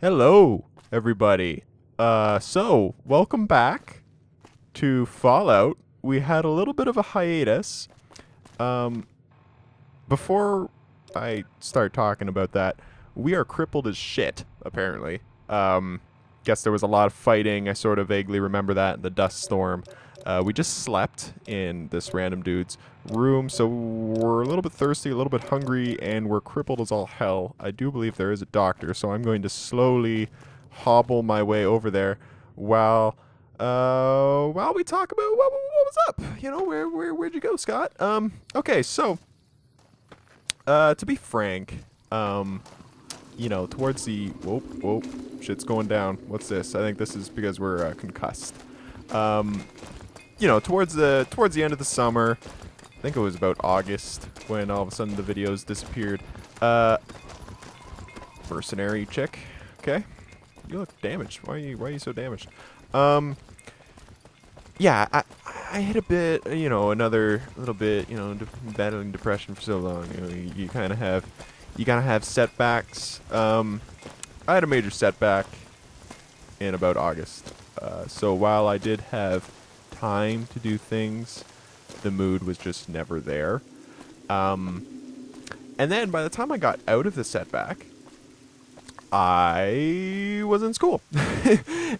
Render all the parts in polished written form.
Hello, everybody. Welcome back to Fallout. We had a little bit of a hiatus. Um, Before I start talking about that, we are crippled as shit, apparently. Guess there was a lot of fighting. I sort of vaguely remember that in the dust storm. We just slept in this random dude's room, so we're a little bit thirsty, a little bit hungry, and we're crippled as all hell. I do believe there is a doctor, so I'm going to slowly hobble my way over there while we talk about what was up. You know, where'd you go, Scott? Okay, so to be frank, towards the whoa, shit's going down. What's this? I think this is because we're concussed. Towards the end of the summer, I think it was about August when all of a sudden the videos disappeared. Mercenary chick. Okay, you look damaged. Why are you so damaged? Yeah, I hit a bit, another little bit, battling depression for so long. You kind of have setbacks. I had a major setback in about August. So while I did have time to do things, the mood was just never there. And then by the time I got out of the setback, I was in school.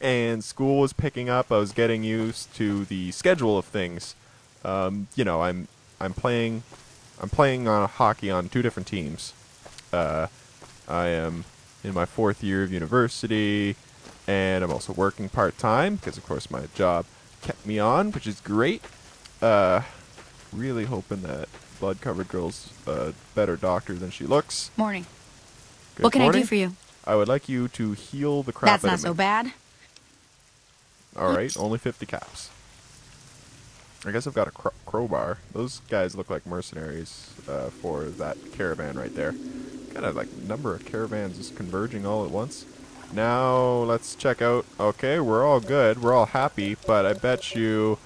And school was picking up. I was getting used to the schedule of things. I'm playing on hockey on two different teams. I am in my 4th year of university, and I'm also working part-time because, of course, my job kept me on, which is great. Really hoping that blood-covered girl's a better doctor than she looks. Morning. Good What can morning. I do for you? I would like you to heal the crap That's out not of me. so bad. Alright, only 50 caps. I guess I've got a crowbar. Those guys look like mercenaries for that caravan right there. Kind of like number of caravans is converging all at once. Now let's check out. Okay, we're all good. We're all happy, but I bet you,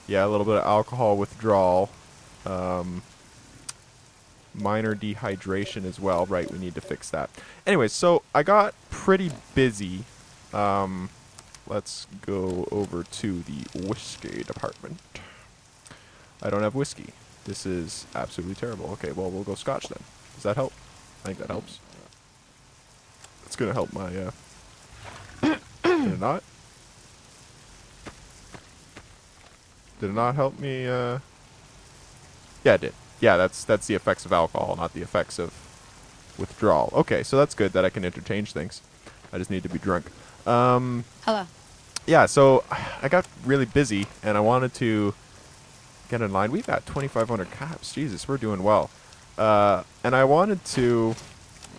yeah, a little bit of alcohol withdrawal. Minor dehydration as well. Right, we need to fix that. Anyway, so I got pretty busy. Let's go over to the whiskey department. I don't have whiskey. This is absolutely terrible. Okay, well, we'll go scotch then. Does that help? I think that helps. It's going to help my... Did it not? Did it not help me? Yeah, it did. Yeah, that's the effects of alcohol, not the effects of withdrawal. Okay, so that's good that I can interchange things. I just need to be drunk. Hello. Yeah, so I got really busy, and I wanted to get in line. We've got 2,500 caps. Jesus, we're doing well. And I wanted to...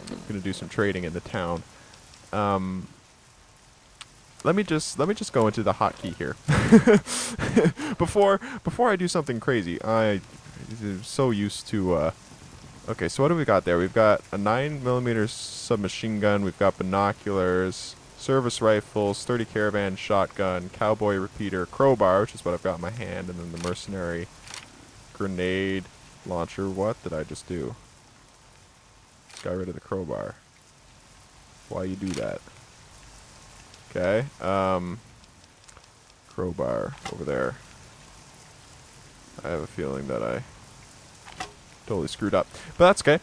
I'm going to do some trading in the town. Let me just go into the hotkey here. Before I do something crazy, I'm so used to... Okay, so what do we got there? We've got a 9mm submachine gun. We've got binoculars, service rifle, sturdy caravan, shotgun, cowboy repeater, crowbar, which is what I've got in my hand, and then the mercenary grenade launcher. What did I just do? Just got rid of the crowbar. Why you do that? Okay, crowbar over there. I have a feeling that I totally screwed up, but that's okay.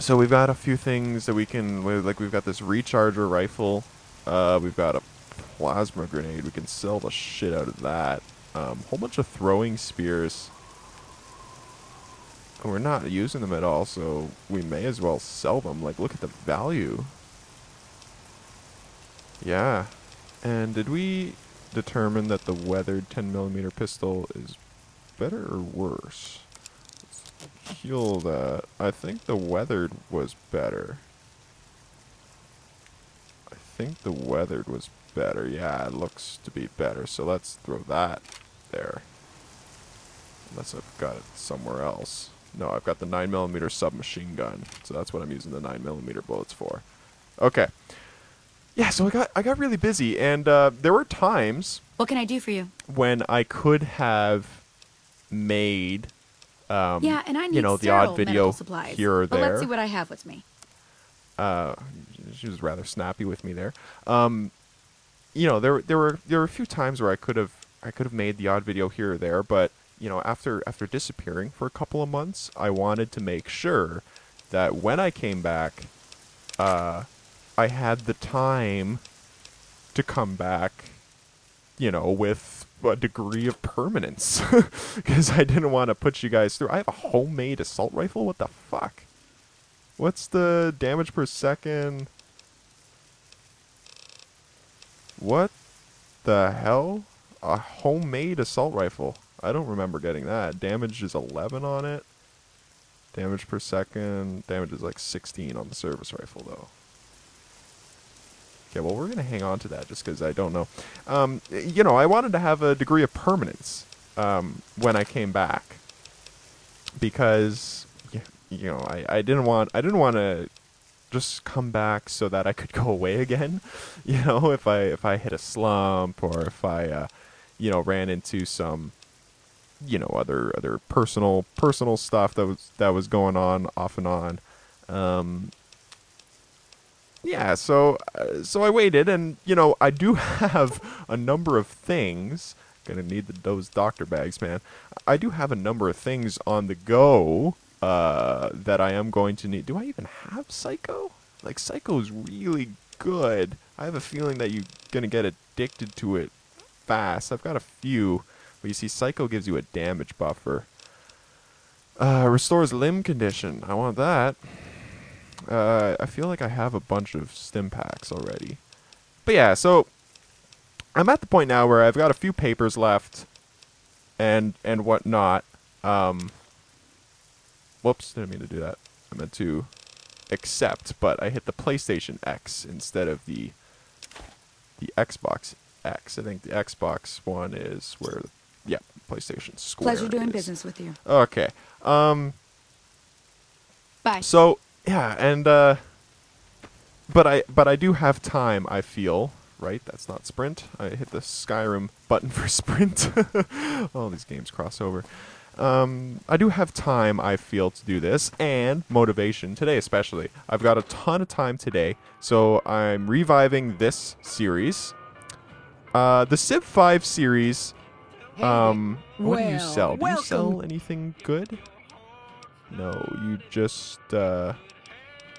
So we've got a few things that we can, like we've got this recharger rifle. We've got a plasma grenade. We can sell the shit out of that. Whole bunch of throwing spears. And we're not using them at all, so we may as well sell them. Like, look at the value. Yeah. And did we determine that the weathered 10mm pistol is better or worse? Let's heal that. I think the weathered was better. I think the weathered was better. Yeah, it looks to be better. So let's throw that there. Unless I've got it somewhere else. No, I've got the 9mm submachine gun. So that's what I'm using the 9mm bullets for. Okay. Yeah, so I got really busy, and there were times... What can I do for you? ...when I could have made, yeah, and I need the sterile odd video medical supplies. here or But there. let's see what I have with me. she was rather snappy with me there. You know, there were a few times where I could have made the odd video here or there, but you know, after disappearing for a couple of months, I wanted to make sure that when I came back, I had the time to come back, you know, with a degree of permanence, because I didn't want to put you guys through. I have a homemade assault rifle. What the fuck? What's the damage per second? What the hell? A homemade assault rifle. I don't remember getting that. Damage is 11 on it. Damage per second. Damage is like 16 on the service rifle, though. Okay, well, we're going to hang on to that just because I don't know. You know, I wanted to have a degree of permanence when I came back. Because, you know, I didn't want to just come back so that I could go away again. You know, if I hit a slump or if I, you know, ran into some, you know, other personal stuff that was going on off and on. Yeah, so I waited, and you know, I do have a number of things. Gonna need those doctor bags, man. I do have a number of things on the go that I am going to need. Do I even have Psycho? Like, Psycho's really good. I have a feeling that you're gonna get addicted to it fast. I've got a few, but you see, Psycho gives you a damage buffer. Restores limb condition. I want that. I feel like I have a bunch of stim packs already. But yeah, so I'm at the point now where I've got a few papers left and whatnot. Whoops, didn't mean to do that. I meant to accept, but I hit the PlayStation X instead of the Xbox X. I think the Xbox One is where, yeah, PlayStation Square Pleasure doing is. business with you. Okay. Bye. So yeah, and but I do have time, I feel, right? That's not sprint. I hit the Skyrim button for sprint. All these games cross over. I do have time, I feel, to do this, and motivation today especially. I've got a ton of time today, so I'm reviving this series. The Civ 5 series. What do you sell? Do you sell anything good? No, you just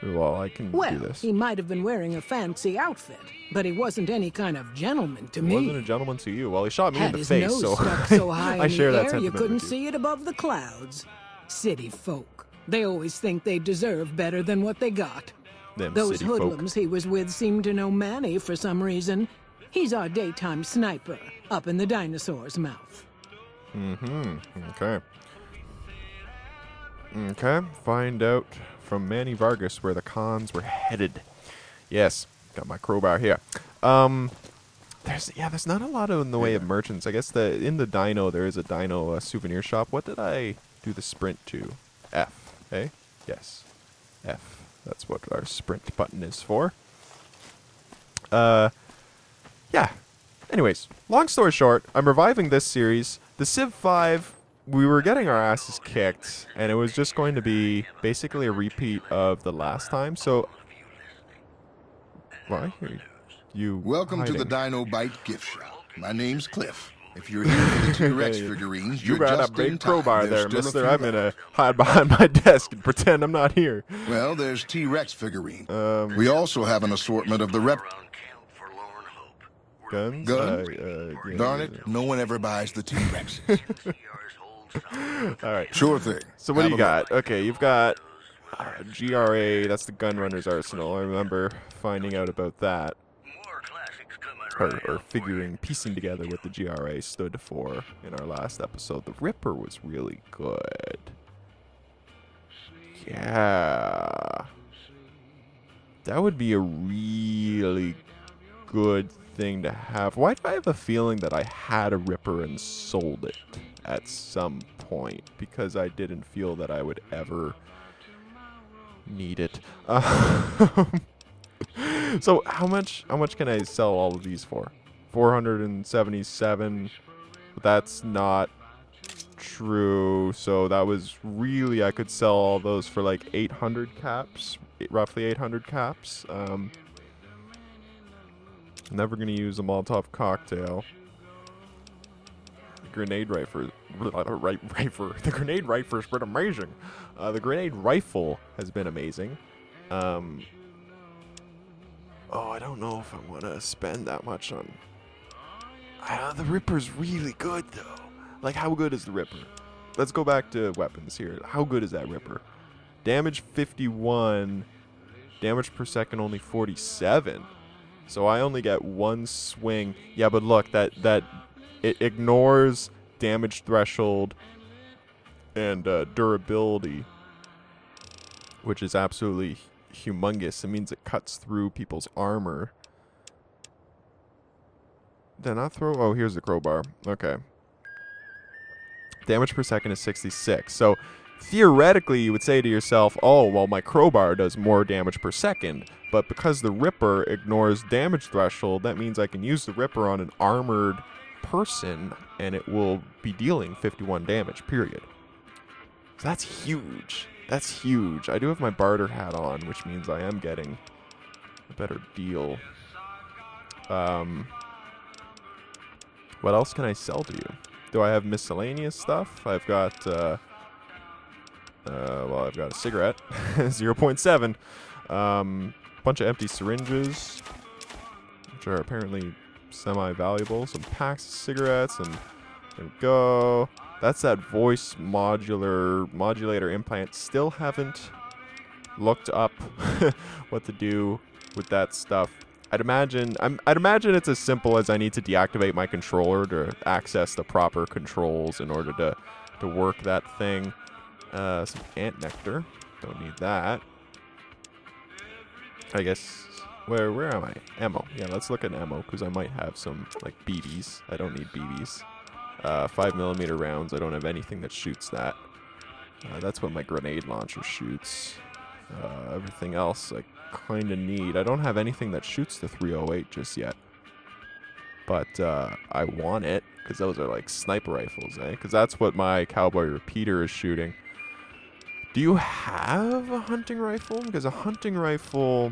well, I can do this. He might have been wearing a fancy outfit, but he wasn't any kind of gentleman to me. He wasn't a gentleman to you. Well, he shot me in the His face, nose so stuck so high I in share the that air sentiment you couldn't with you. see it above the clouds. City folk. They always think they deserve better than what they got. Them Those city folk. hoodlums he was with seemed to know Manny for some reason. He's our daytime sniper, up in the dinosaur's mouth. Mm-hmm. Okay. Okay. Find out from Manny Vargas where the cons were headed. Yes. Got my crowbar here. There's not a lot in the way of merchants. I guess in the dino there is a dino souvenir shop. What did I do the sprint to? F. Eh? Yes. F. That's what our sprint button is for. Yeah. Anyways, long story short, I'm reviving this series. The Civ 5, we were getting our asses kicked, and it was just going to be basically a repeat of the last time, so... Well, I hear you Welcome hiding. to the Dino Bite gift shop. My name's Cliff. If you're here for the T-Rex figurines, You you're got a just in big time. crowbar There's there, still a mister. few I'm left. gonna hide behind my desk and pretend I'm not here. Well, there's T-Rex figurines. We also have an assortment of the rep... Guns? Gun? Yeah, Darn it, no one ever buys the T-Rexes. All right. Sure thing. So what do Have you a got? look. Okay, you've got GRA. That's the Gunrunner's Arsenal. I remember finding out about that. Or figuring, piecing together what the GRA stood for in our last episode. The Ripper was really good. Yeah. That would be a really good thing to have. Why do I have a feeling that I had a Ripper and sold it at some point? Because I didn't feel that I would ever need it. So how much can I sell all of these for? 477. That's not true. So that was really, I could sell all those for like 800 caps. roughly 800 caps. Never gonna use a Molotov cocktail. The grenade rifle, the grenade rifle has been amazing. The grenade rifle has been amazing. Oh, I don't know if I want to spend that much on. The Ripper's really good though. Like, how good is the Ripper? Let's go back to weapons here. How good is that Ripper? Damage 51, damage per second only 47. So I only get one swing. Yeah, but look, that it ignores damage threshold and durability, which is absolutely humongous. It means it cuts through people's armor. Did I not throw? Oh, here's the crowbar. Okay. Damage per second is 66. So theoretically, you would say to yourself, oh, well, my crowbar does more damage per second. But because the Ripper ignores damage threshold, that means I can use the Ripper on an armored person, and it will be dealing 51 damage, period. So that's huge. That's huge. I do have my barter hat on, which means I am getting a better deal. What else can I sell to you? Do I have miscellaneous stuff? I've got, well, I've got a cigarette, 0.7. Bunch of empty syringes, which are apparently semi-valuable. Some packs of cigarettes, and there we go. That's that voice modulator implant. Still haven't looked up what to do with that stuff. I'd imagine it's as simple as I need to deactivate my controller to access the proper controls in order to work that thing. Some ant nectar. Don't need that. I guess, where am I? Ammo. Yeah, let's look at ammo, because I might have some, like, BBs. I don't need BBs. 5mm rounds. I don't have anything that shoots that. That's what my grenade launcher shoots. Everything else I kind of need. I don't have anything that shoots the 308 just yet. But I want it, because those are like sniper rifles, eh? Because that's what my cowboy repeater is shooting. Do you have a hunting rifle? Because a hunting rifle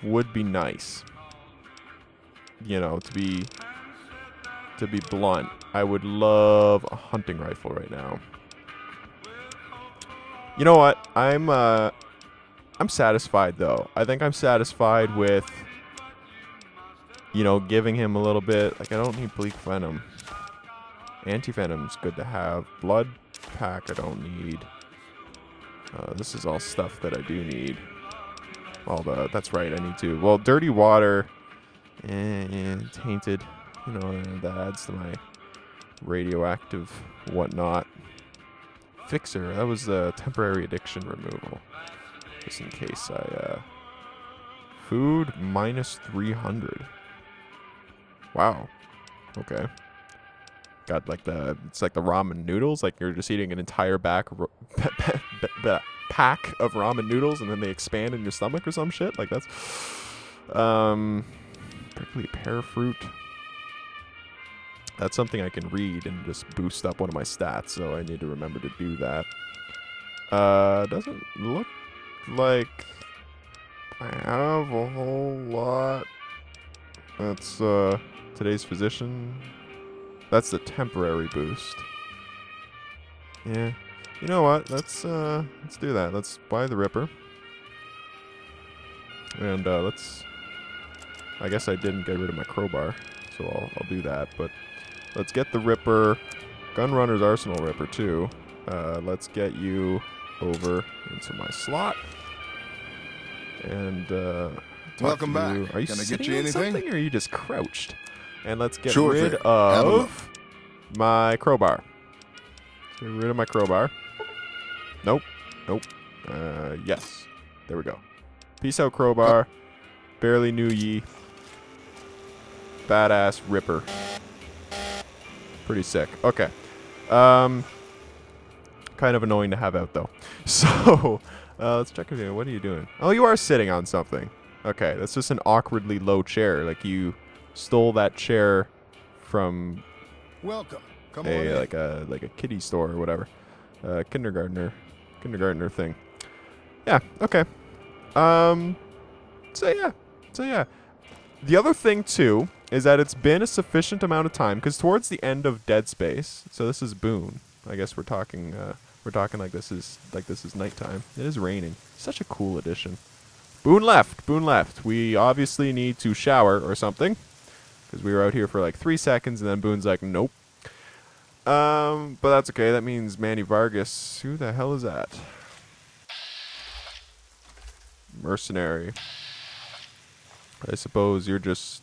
would be nice. You know, to be blunt, I would love a hunting rifle right now. You know what? I'm satisfied though. I think I'm satisfied with, you know, giving him a little bit. Like, I don't need bleak venom. Anti-venom's good to have. Blood pack I don't need. This is all stuff that I do need. That's right, I need to. Well, dirty water and tainted, you know, that adds to my radioactive whatnot. Fixer, that was temporary addiction removal. Just in case I, food minus 300. Wow. Okay. Got like it's like the ramen noodles, like you're just eating an entire pack of ramen noodles and then they expand in your stomach or some shit. Like that's, prickly pear fruit. That's something I can read and just boost up one of my stats, so I need to remember to do that. Doesn't look like I have a whole lot. That's today's physician. That's the temporary boost. Yeah. You know what? Let's do that. Let's buy the Ripper. And I guess I didn't get rid of my crowbar, so I'll do that, but let's get the Ripper. Gunrunner's Arsenal Ripper too. Let's get you over into my slot. And welcome back. Are you Can I sitting get you on anything? something, or are you just crouched? And let's get Sure rid thing. Have a look. of my crowbar. Get rid of my crowbar. Nope. Nope. Yes. There we go. Peace out, crowbar. Barely knew ye. Badass Ripper. Pretty sick. Okay. Kind of annoying to have out, though. So, let's check it out. What are you doing? Oh, you are sitting on something. Okay, that's just an awkwardly low chair. Like, you stole that chair from Welcome. Come on in. like a kiddie store or whatever. Kindergartner thing. Yeah, okay. So yeah. The other thing too is that it's been a sufficient amount of time because towards the end of Dead Space, so this is Boone. I guess we're talking like this is nighttime. It is raining. Such a cool addition. Boone left. Boone left. We obviously need to shower or something because we were out here for like 3 seconds and then Boone's like, nope. But that's okay. That means Manny Vargas. Who the hell is that? Mercenary. I suppose you're just...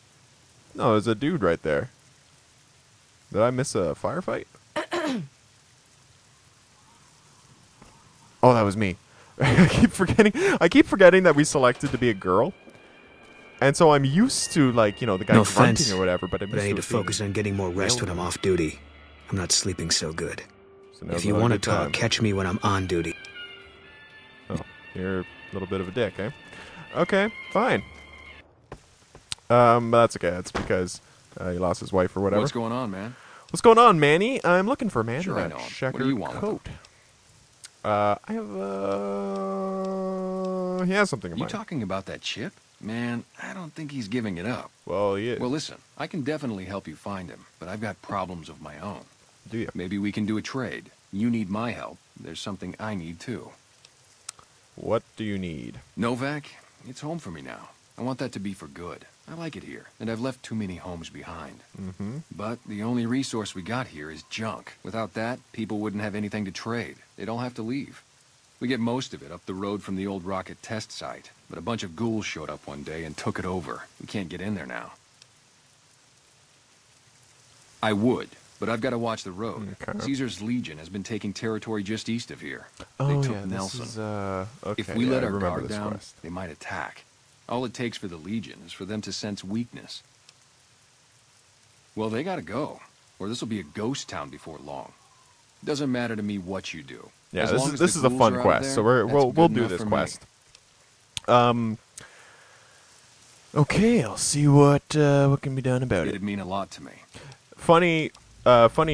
No, there's a dude right there. Did I miss a firefight? Oh, that was me. I keep forgetting that we selected to be a girl. And so I'm used to, like, you know, the guy No grunting offense, or whatever, but I need to focus on getting more rest when I'm off duty. I'm not sleeping so good. So now If you we'll have want a to good talk, time. catch me when I'm on duty. Oh, you're a little bit of a dick, eh? Okay, fine. But that's okay. That's because he lost his wife or whatever. What's going on, man? What's going on, Manny? I'm looking for a man Sure, in I a know him. What do checkered you want with coat. I have he has something in You mind. talking about that chip? Man, I don't think he's giving it up. Well, he is. Well, listen, I can definitely help you find him, but I've got problems of my own. Do you? Maybe we can do a trade. You need my help. There's something I need, too. What do you need? Novak, it's home for me now. I want that to be for good. I like it here, and I've left too many homes behind. Mm-hmm. But the only resource we got here is junk. Without that, people wouldn't have anything to trade. They'd all have to leave. We get most of it up the road from the old rocket test site, but a bunch of ghouls showed up one day and took it over. We can't get in there now. I would, but I've got to watch the road. Okay. Caesar's Legion has been taking territory just east of here. Oh, They took yeah, Nelson. this is, okay, If we yeah, let I our remember guard this down, quest. they might attack. All it takes for the Legion is for them to sense weakness. Well, they gotta go, or this will be a ghost town before long. Doesn't matter to me what you do. Yeah, As this long is as this the is a ghouls fun are out quest, there, so that's we'll good do enough this for me. quest. Okay, I'll see what can be done about it. It'd mean a lot to me. Funny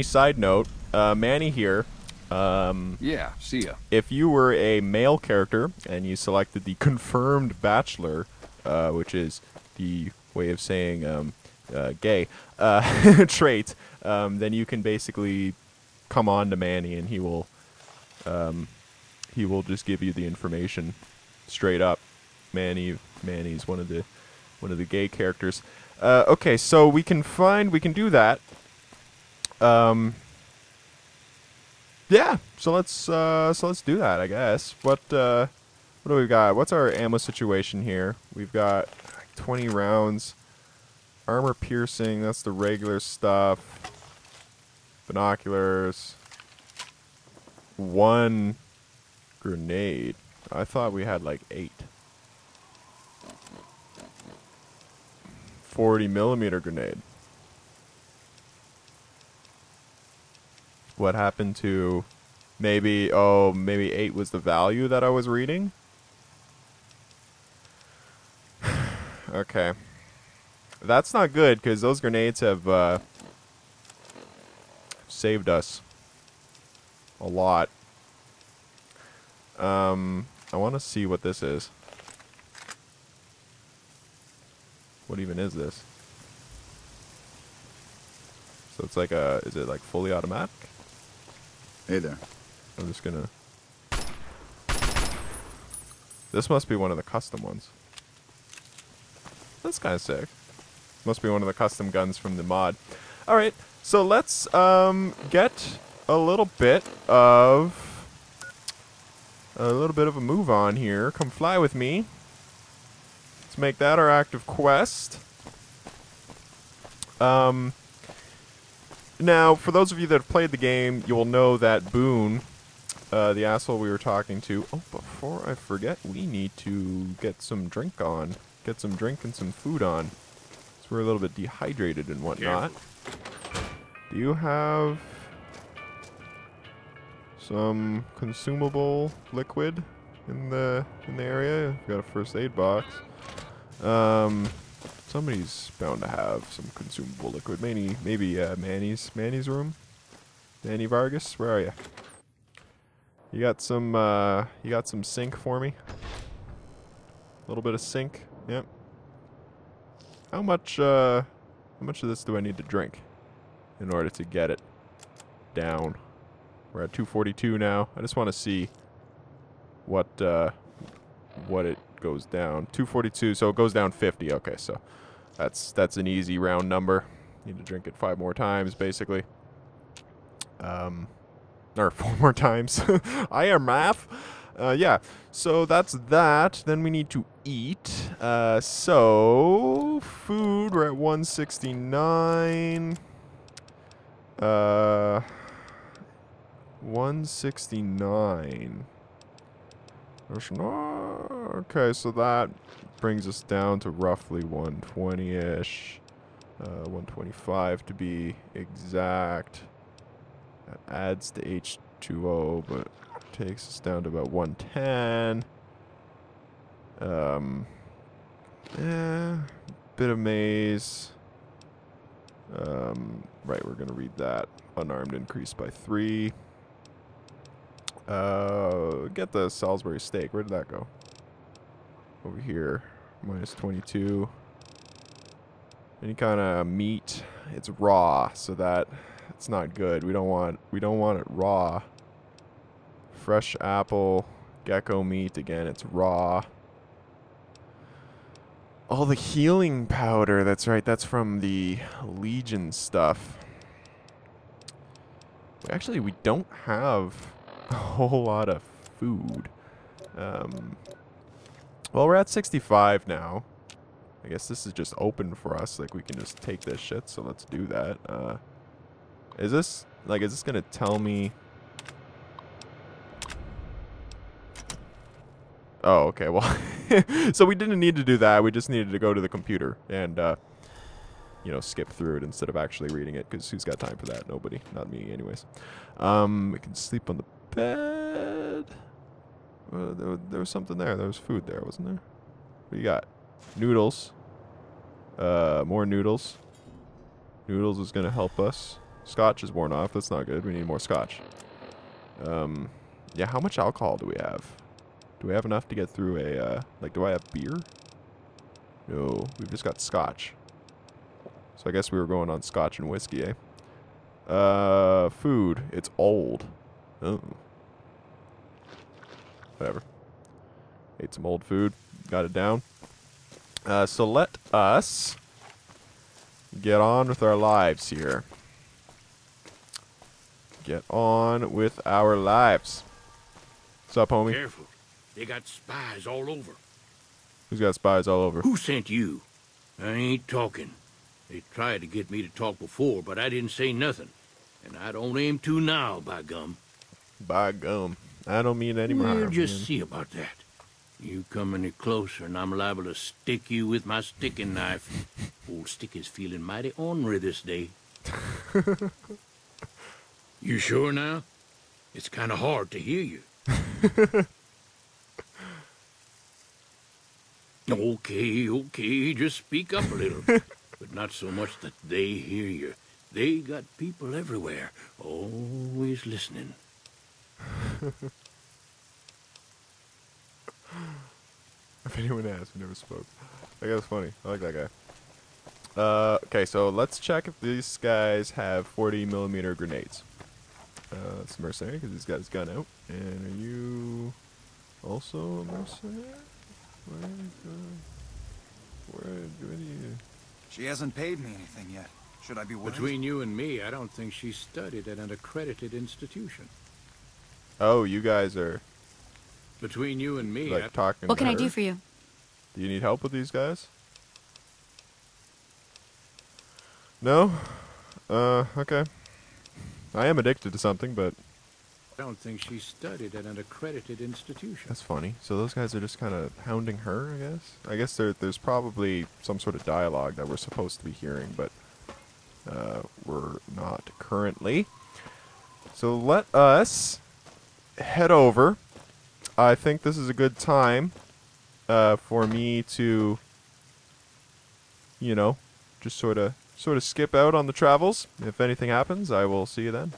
side note, Manny here. Yeah, see ya. If you were a male character and you selected the confirmed bachelor, which is the way of saying gay trait, then you can basically come on to Manny and he will just give you the information straight up. Manny's one of the gay characters. Okay, so we can do that. Yeah, so let's do that, I guess. What do we got? What's our ammo situation here? We've got 20 rounds, armor piercing. That's the regular stuff. Binoculars. 1 grenade. I thought we had like 8. 40mm grenade. What happened to maybe 8 was the value that I was reading? Okay. That's not good because those grenades have saved us a lot. I want to see what this is. What even is this? So it's like is it like fully automatic? Hey there. I'm just gonna... This must be one of the custom ones. That's kind of sick. Must be one of the custom guns from the mod. Alright, so let's get a little bit of a move on here. Come fly with me. Let's make that our active quest. Now, for those of you that have played the game, you will know that Boone, the asshole we were talking to... Oh, before I forget, we need to get some drink on. Get some drink and some food on. So we're a little bit dehydrated and whatnot. Do you have some consumable liquid in the area? I've got a first aid box. Somebody's bound to have some consumable liquid. Maybe Manny's room. Manny Vargas, where are you? You got some sink for me? A little bit of sink. Yep. How much of this do I need to drink in order to get it down? We're at 242 now. I just want to see what it goes down. 242, so it goes down 50. Okay, so that's an easy round number. Need to drink it 5 more times, basically. Or 4 more times. I am math. Yeah, so that's that. Then we need to eat. So food, we're at 169. 169. Okay, so that brings us down to roughly 120-ish. 125 to be exact. That adds to H2O, but takes us down to about 110. Bit of maize. Right, we're gonna read that. Unarmed increased by 3. Get the Salisbury steak. Where did that go? Over here. Minus 22. Any kind of meat. It's raw, so that it's not good. We don't want it raw. Fresh apple, gecko meat. Again, it's raw. Oh, the healing powder. That's right. That's from the Legion stuff. Actually, we don't have a whole lot of food. Well, we're at 65 now. I guess this is just open for us. Like, we can just take this shit, so let's do that. Is this gonna tell me... Oh, okay, well... So we didn't need to do that. We just needed to go to the computer and, you know, skip through it instead of actually reading it, because who's got time for that? Nobody. Not me, anyways. We can sleep on the bed. There was something there. There was food there, wasn't there? What do you got? Noodles. More noodles. Noodles is going to help us. Scotch is worn off. That's not good. We need more scotch. Yeah, how much alcohol do we have? Do we have enough to get through a, like, do I have beer? No, we've just got scotch. So I guess we were going on scotch and whiskey, eh? Food. It's old. Oh. Whatever. Ate some old food. Got it down. So let us get on with our lives here. Get on with our lives. What's up, homie? Careful. They got spies all over. Who's got spies all over? Who sent you? I ain't talking. They tried to get me to talk before, but I didn't say nothing. And I don't aim to now, by gum. By gum. I don't mean any harm. We'll just see about that. You come any closer and I'm liable to stick you with my sticking knife. Old Stick is feeling mighty ornery this day. You sure now? It's kind of hard to hear you. Okay, just speak up a little. But not so much that they hear you. They got people everywhere, always listening. If anyone asks, we never spoke. That guy's funny. I like that guy. Okay, so let's check if these guys have 40mm grenades. It's a mercenary because he's got his gun out. And are you also a mercenary? Where do you... She hasn't paid me anything yet. Should I be worried? Between you and me, I don't think she studied at an accredited institution. Oh, you guys are... Between you and me, like talking What to can I her? do for you? Do you need help with these guys? No? Okay. I am addicted to something, but... I don't think she studied at an accredited institution. That's funny. So those guys are just kind of hounding her, I guess? I guess there's probably some sort of dialogue that we're supposed to be hearing, but we're not currently. So let us head over. I think this is a good time for me to, you know, just sort of skip out on the travels. If anything happens, I will see you then.